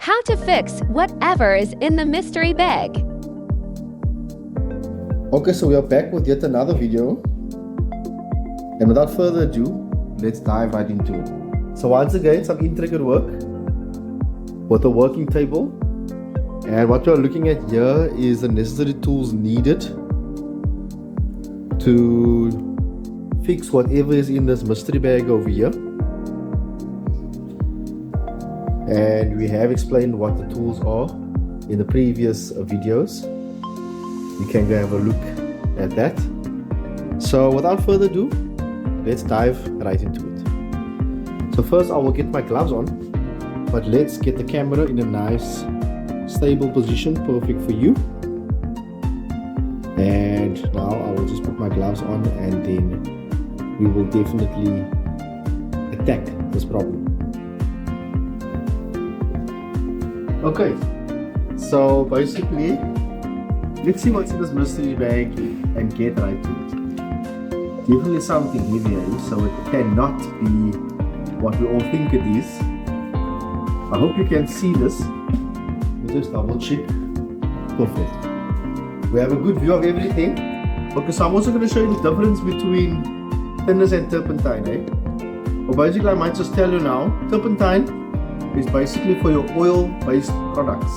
how to fix whatever is in the mystery bag. Okay, so we are back with yet another video. And without further ado, let's dive right into it. So once again, some intricate work with a working table. And what you're looking at here is the necessary tools needed to fix whatever is in this mystery bag over here. And we have explained what the tools are in the previous videos. You can go have a look at that. So without further ado, let's dive right into it. So first I will get my gloves on, but let's get the camera in a nice stable position, perfect for you. And now I will just put my gloves on, and then we will definitely attack this problem. Okay, so basically, let's see what's in this mystery bag and get right to it. Definitely something heavy, so it cannot be what we all think it is. I hope you can see this. We'll just double check. Perfect. We have a good view of everything. Okay, so I'm also going to show you the difference between thinners and turpentine. Well, basically, I might just tell you now, turpentine is basically for your oil-based products.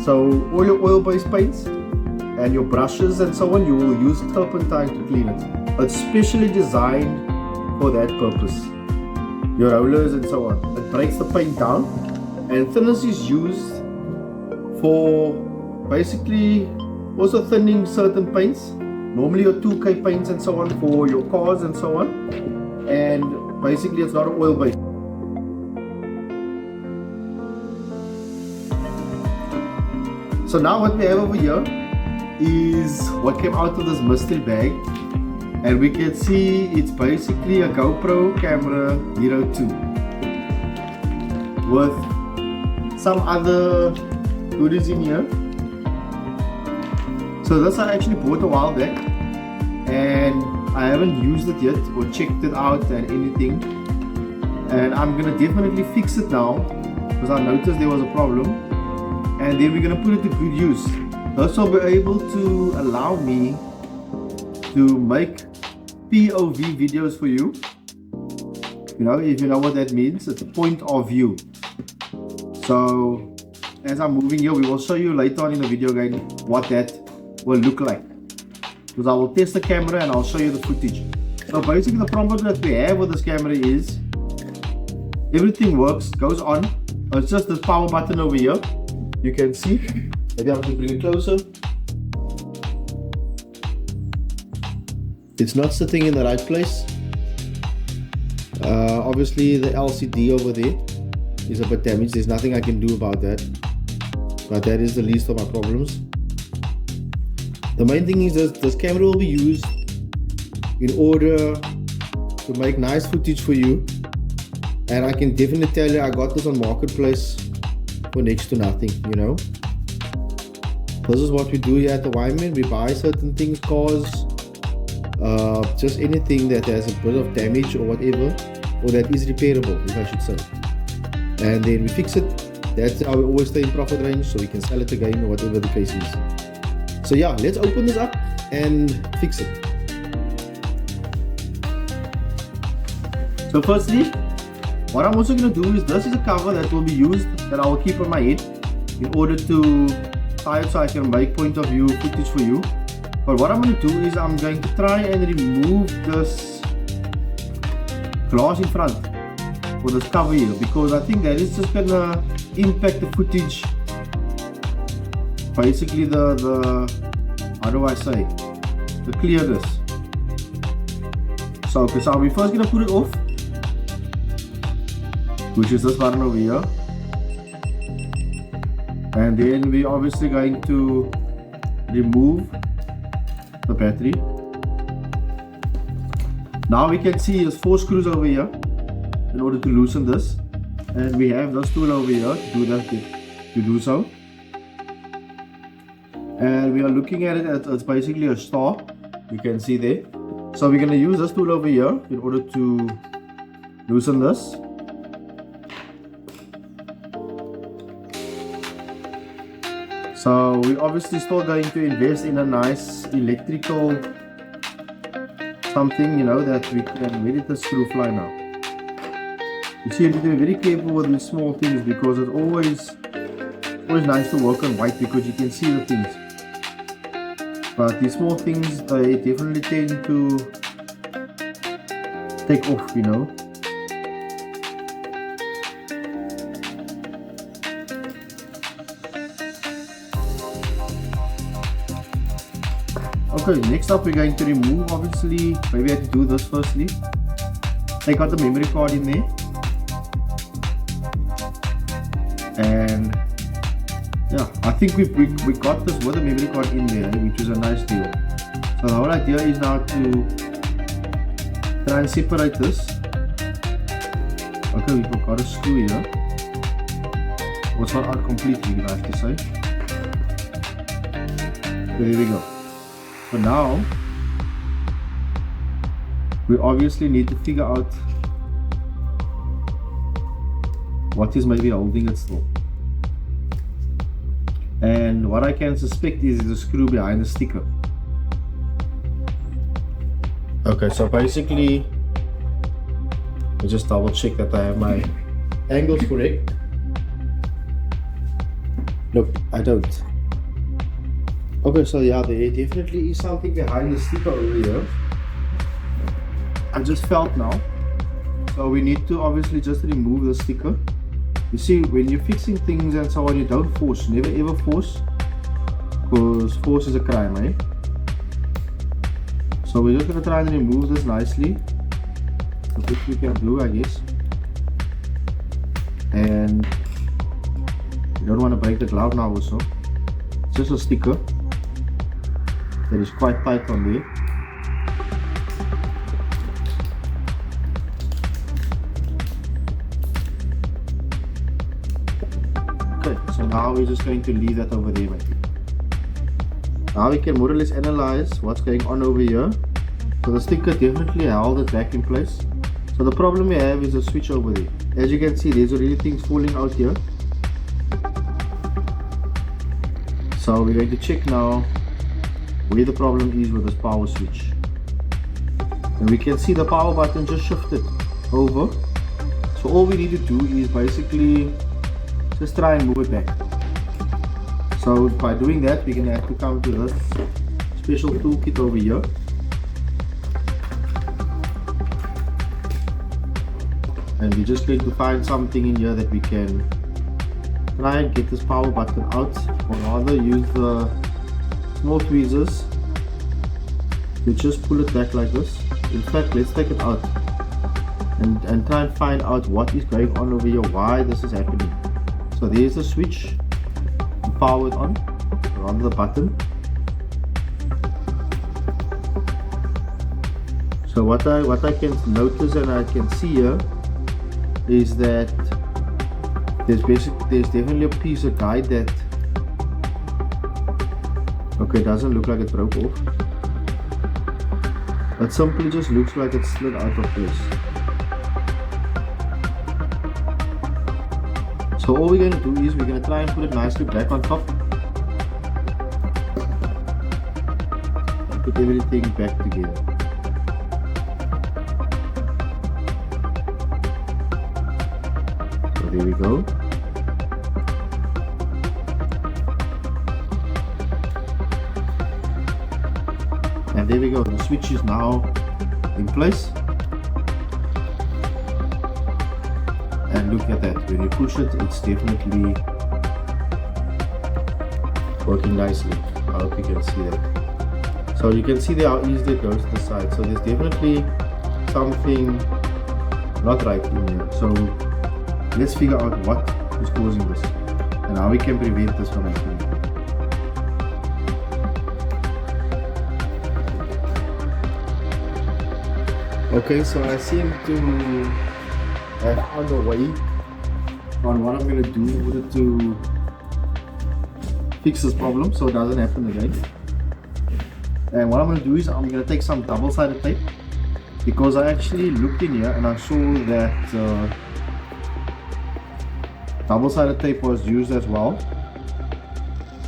So all your oil-based paints and your brushes and so on, you will use turpentine to clean it. It's specially designed for that purpose. Your rollers and so on. It breaks the paint down. And thinners is used for basically also thinning certain paints. Normally your 2K paints and so on for your cars and so on. And basically it's not an oil-based. So now what we have over here is what came out of this mystery bag, and we can see it's basically a GoPro camera Hero 2 with some other goodies in here. So this I actually bought a while back, and I haven't used it yet or checked it out and anything, and I'm gonna definitely fix it now because I noticed there was a problem. And then we're going to put it to good use. This will be able to allow me to make POV videos for you. You know, if you know what that means, it's a point of view. So as I'm moving here, we will show you later on in the video again what that will look like. Because I will test the camera and I'll show you the footage. So basically the problem that we have with this camera is everything works, goes on. It's just this power button over here. You can see, maybe I'll bring it closer. It's not sitting in the right place. Obviously the LCD over there is a bit damaged. There's nothing I can do about that. But that is the least of my problems. The main thing is that this camera will be used in order to make nice footage for you. And I can definitely tell you I got this on Marketplace for next to nothing, you know. This is what we do here at the Wyman. We buy certain things, cars, just anything that has a bit of damage or whatever, or that is repairable, if I should say. And then we fix it. That's how we always stay in profit range, so we can sell it again or whatever the case is. So yeah, let's open this up and fix it. So firstly, what I'm also going to do is, this is a cover that will be used, that I will keep on my head in order to tie it so I can make point of view footage for you. But what I'm going to do is I'm going to try and remove this glass in front for this cover here, because I think that is just going to impact the footage. Basically the how do I say, the clearness. So okay, so we're first going to put it off, which is this button over here, and then we're obviously going to remove the battery. Now we can see there's 4 screws over here in order to loosen this, and we have this tool over here to do so. And we are looking at it as it's basically a star, you can see there. So we're going to use this tool over here in order to loosen this. So we're obviously still going to invest in a nice electrical something, you know, that we can ready the screw fly now. You see, you need to be very careful with these small things because it's always nice to work on white because you can see the things. But these small things, they definitely tend to take off, you know. Okay, next up we're going to remove, obviously, maybe I have to do this firstly. Take out the memory card in there. And yeah, I think we got this with the memory card in there, which is a nice deal. So the whole idea is now to try and separate this. Okay, we've got a screw here. Well, it's not out completely, I have to say. Okay, there we go. So now we obviously need to figure out what is maybe holding it still. And what I can suspect is the screw behind the sticker. Okay, so basically I just double check that I have my angles correct. Nope, I don't. Okay, so yeah, there definitely is something behind the sticker over here. I just felt now. So we need to obviously just remove the sticker. You see, when you're fixing things and so on, you don't force, never ever force, because force is a crime, eh? So we're just going to try and remove this nicely, which we can do, I guess. And you don't want to break the glove now also. It's just a sticker that is quite tight on there. Okay, so now we're just going to leave that over there, maybe. Now we can more or less analyze what's going on over here. So the sticker definitely held it back in place. So the problem we have is the switch over there. As you can see, there's already things falling out here. So we're going to check now where the problem is with this power switch. And we can see the power button just shifted over. So all we need to do is basically just try and move it back. So by doing that, we're going to have to come to this special toolkit over here. And we're just going to find something in here that we can try and get this power button out, or rather use the small tweezers to just pull it back like this. In fact, let's take it out and try and find out what is going on over here, why this is happening. So there's the switch to power it on, or on the button. So what I can notice and I can see here is that there's definitely a piece of guide that, okay, doesn't look like it broke off. It simply just looks like it slid out of place. So all we're going to do is we're going to try and put it nicely back on top. And put everything back together. So there we go. And there we go, the switch is now in place. And look at that, when you push it, it's definitely working nicely. I hope you can see that. So you can see there how easily it goes to the side. So there's definitely something not right in here. So let's figure out what is causing this and how we can prevent this from happening. Okay, so I seem to have found a way on what I'm going to do in order to fix this problem so it doesn't happen again. And what I'm going to do is I'm going to take some double-sided tape, because I actually looked in here and I saw that double-sided tape was used as well.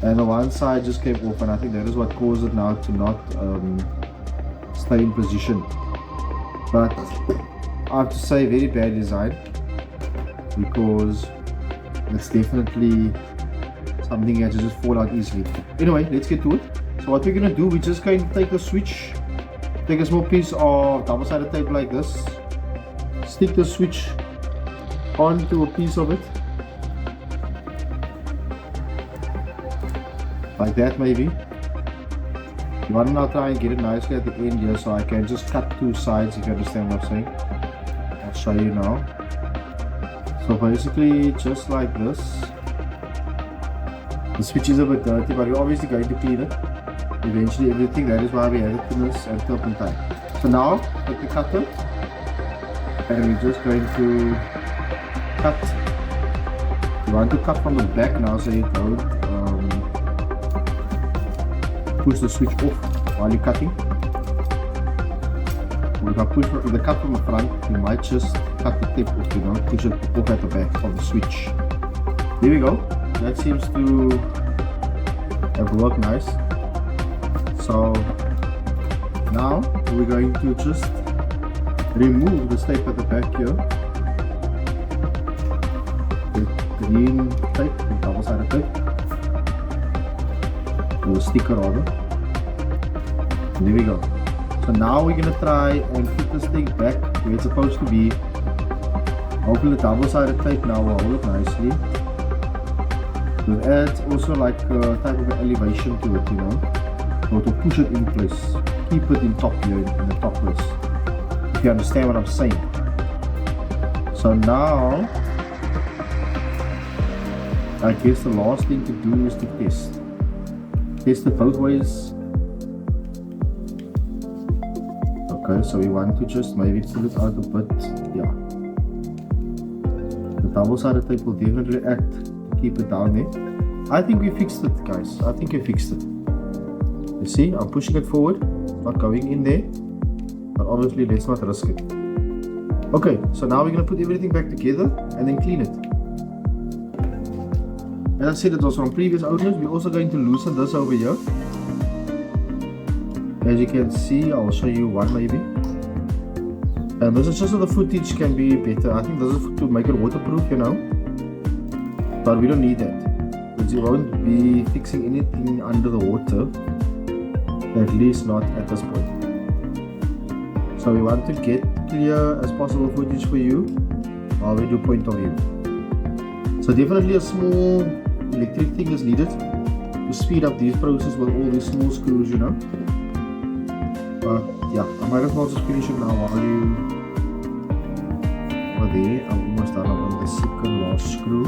and the one side just came off, and I think that is what caused it now to not stay in position. But I have to say, very bad design, because it's definitely something that just fall out easily. Anyway, let's get to it. So what we're gonna do, we're just going to take the switch, take a small piece of double-sided tape like this, stick the switch onto a piece of it, like that maybe. You want to now try and get it nicely at the end here, so I can just cut two sides, if you understand what I'm saying. I'll show you now. So basically just like this. The switch is a bit dirty, but we're obviously going to clean it eventually, everything. That is why we added thinners and turpentine. So now take the cutter, and we're just going to cut. You want to cut from the back now, so you don't push the switch off while you're cutting. If I push the cut from the front, you might just cut the tip off, you know, push it off at the back of the switch. There we go. That seems to have worked nice. So now we're going to just remove the tape at the back here. The green tape, the double-sided tape, or the sticker rather. And there we go. So now we're gonna try and put this thing back where it's supposed to be. Hopefully the double-sided tape now will hold it nicely. It adds also like a type of elevation to it, you know, or to push it in place, keep it in top here, in the top place, if you understand what I'm saying. So now I guess the last thing to do is to test it both ways. Okay, so we want to just maybe pull it out a bit. Yeah, the double-sided tape will definitely act to keep it down there. I think we fixed it, guys. I think we fixed it. You see, I'm pushing it forward, not going in there, but obviously let's not risk it. Okay, so now we're gonna put everything back together and then clean it. As I said, it was from previous owners. We're also going to loosen this over here. As you can see, I'll show you one maybe. And this is just so the footage can be better. I think this is to make it waterproof, you know. But we don't need that, because you won't be fixing anything under the water. At least not at this point. So we want to get clear as possible footage for you while we do point of view. So definitely a small electric thing is needed to speed up this process with all these small screws, you know. But yeah, I might as well just finish it now while you are there. I'm almost done on the second last screw.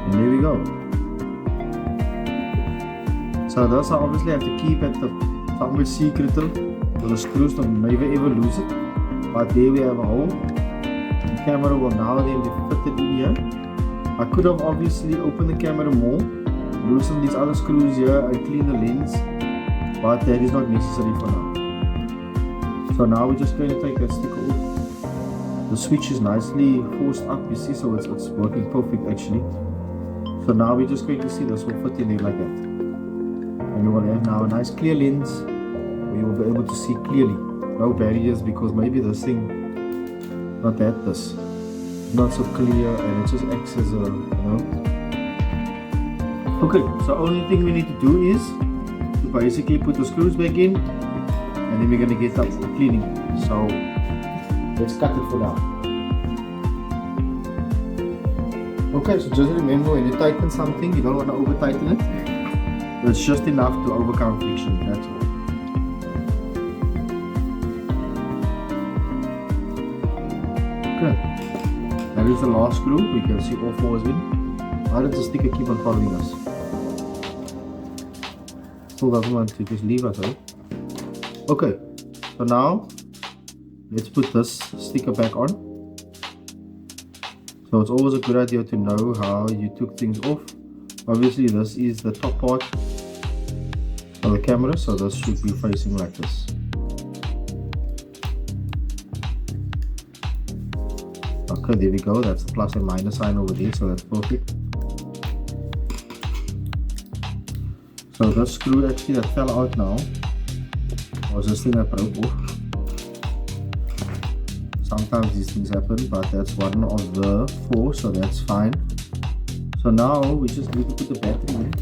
And there we go. So this I obviously have to keep at the somewhere secret, so the screws don't never ever lose it. But there we have a hole. The camera will now then be fitted in here. I could have obviously opened the camera more, loosen these other screws here and clean the lens, but that is not necessary for now. So now we're just going to take that sticker off. The switch is nicely forced up, you see, so it's working perfect actually. So now we're just going to see this will fit in there like that. And you will have now a nice clear lens where you will be able to see clearly. No barriers, because maybe this thing, not that this, not so clear, and it just acts as a, you know. Okay, so only thing we need to do is to basically put the screws back in, and then we're going to get up for cleaning. So let's cut it for now. Okay, so just remember, when you tighten something, you don't want to over tighten it. It's just enough to overcome friction, that's all. Okay, that is the last screw. We can see all four has been. How does the sticker keep on following us? Still doesn't want to just leave us, right? Okay, so now let's put this sticker back on. So it's always a good idea to know how you took things off. Obviously this is the top part of the camera, so this should be facing like this. Okay, there we go. That's the plus and minus sign over there, so that's perfect. So that screw actually that fell out now was this thing that broke off. Sometimes these things happen, but that's one of the 4, so that's fine. So now we just need to put the battery in.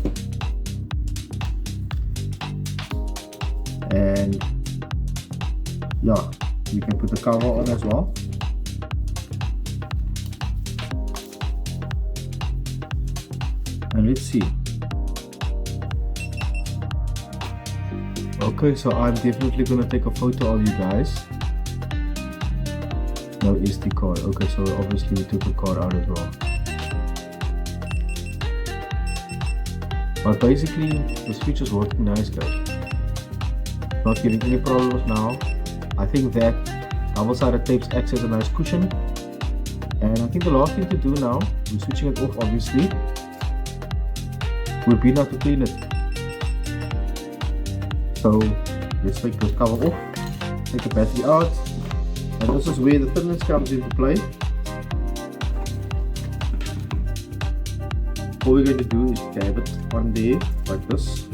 And yeah, you can put the cover on as well. And let's see. Okay, so I'm definitely gonna take a photo of you guys. No SD card. Okay, so obviously we took the card out as well. But basically the switch is working nice, guys. Not getting any problems now. I think that double-sided tape acts as a nice cushion. And I think the last thing to do now, we're switching it off obviously, would be now to clean it. So let's take the cover off, take the battery out, and this is where the thinness comes into play. All we're going to do is dab it on there like this.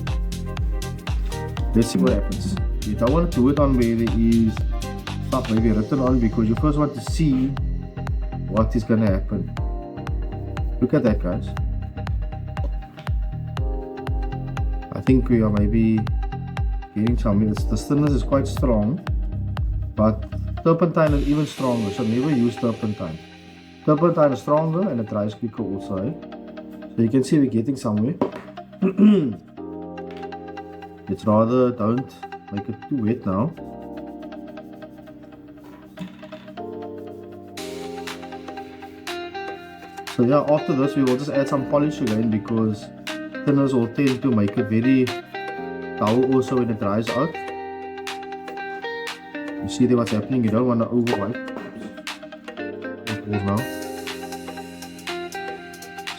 Let's see what happens. You don't want to do it on where there is stuff maybe written on, because you first want to see what is going to happen. Look at that, guys. I think we are maybe getting something. The thinness is quite strong, but turpentine is even stronger, so never use turpentine. Turpentine is stronger and it dries quicker also, eh? So you can see we're getting somewhere. It's rather don't make it too wet now. So yeah, after this we will just add some polish again, because thinners will tend to make it very dull also when it dries out. You see there what's happening, you don't want to over wipe. Now.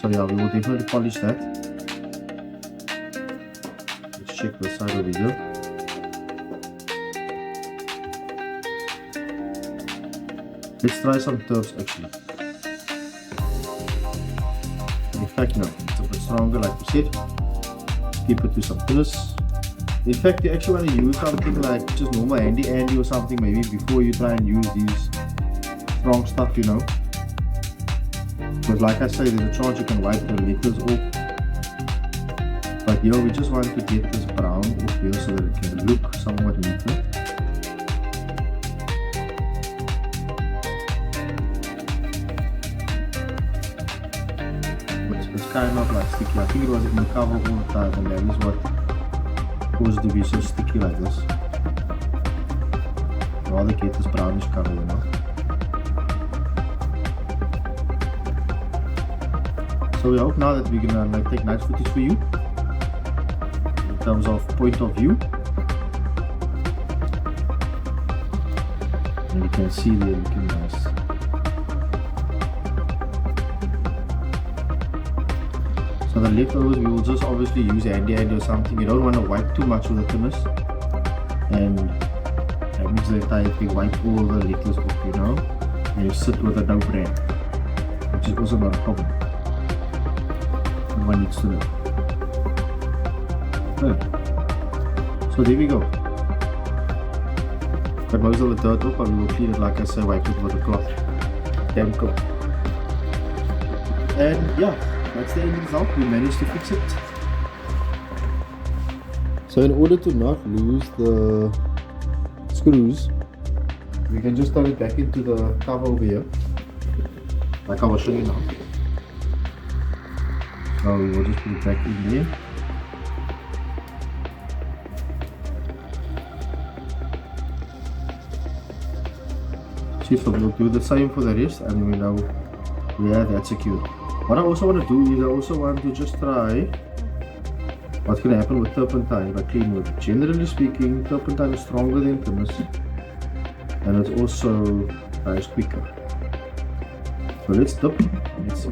So yeah, we will definitely polish that. Let's check the side over here. Let's try some turps actually. In fact, no, it's a bit stronger like we said. Keep it to some thinness. In fact, you actually want to use something like just normal handy or something maybe before you try and use these strong stuff, you know. Because like I say, there's a chance you can wipe the letters off. But here we just want to get this brown off here so that it can look somewhat neater. It's kind of like sticky. I think it was in the cover all the time, and that is what caused it to be so sticky like this. I'd rather get this brownish color, you know. So we hope now that we're gonna take nice footage for you in terms of point of view. And you can see they're looking nice. So the leftovers we will just obviously use handy or something. You don't want to wipe too much with the thinners, and that means the entire thing, wipe all the letters off, you know, and you sit with a no brand, which is also not a problem. One needs to know. Good. So there we go. Got most of the dirt off, but we will clean it like I said, wipe it with a cloth. Damn cool. And yeah, that's the end result. We managed to fix it. So in order to not lose the screws, we can just turn it back into the cover over here, like I was showing you now. So we will just put it back in there. See, so we'll do the same for the rest, and we know we have that secured. What I also want to do is I also want to just try what's going to happen with turpentine if I clean with it. Generally speaking, turpentine is stronger than thinners, and it also dries quicker. So let's dip. Let's see.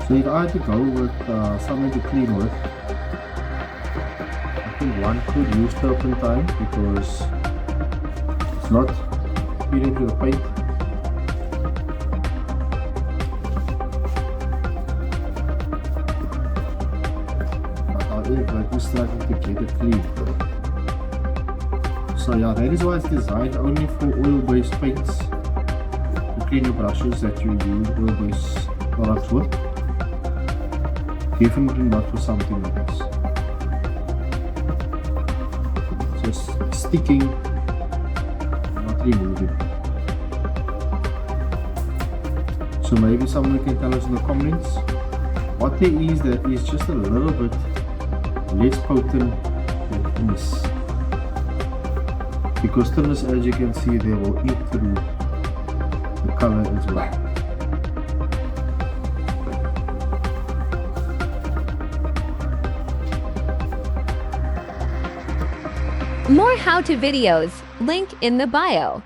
So if I had to go with something to clean with, I think one could use turpentine because it's not adhering to the paint. But however, it is starting to get it clean. So yeah, that is why it's designed only for oil-based paints. To clean your brushes that you use oil-based products with. Definitely not for something like this. Just sticking, not removing. So maybe someone can tell us in the comments what there is that is just a little bit less potent than thinness. Because thinness, as you can see, they will eat through the color as well. More how-to videos, link in the bio.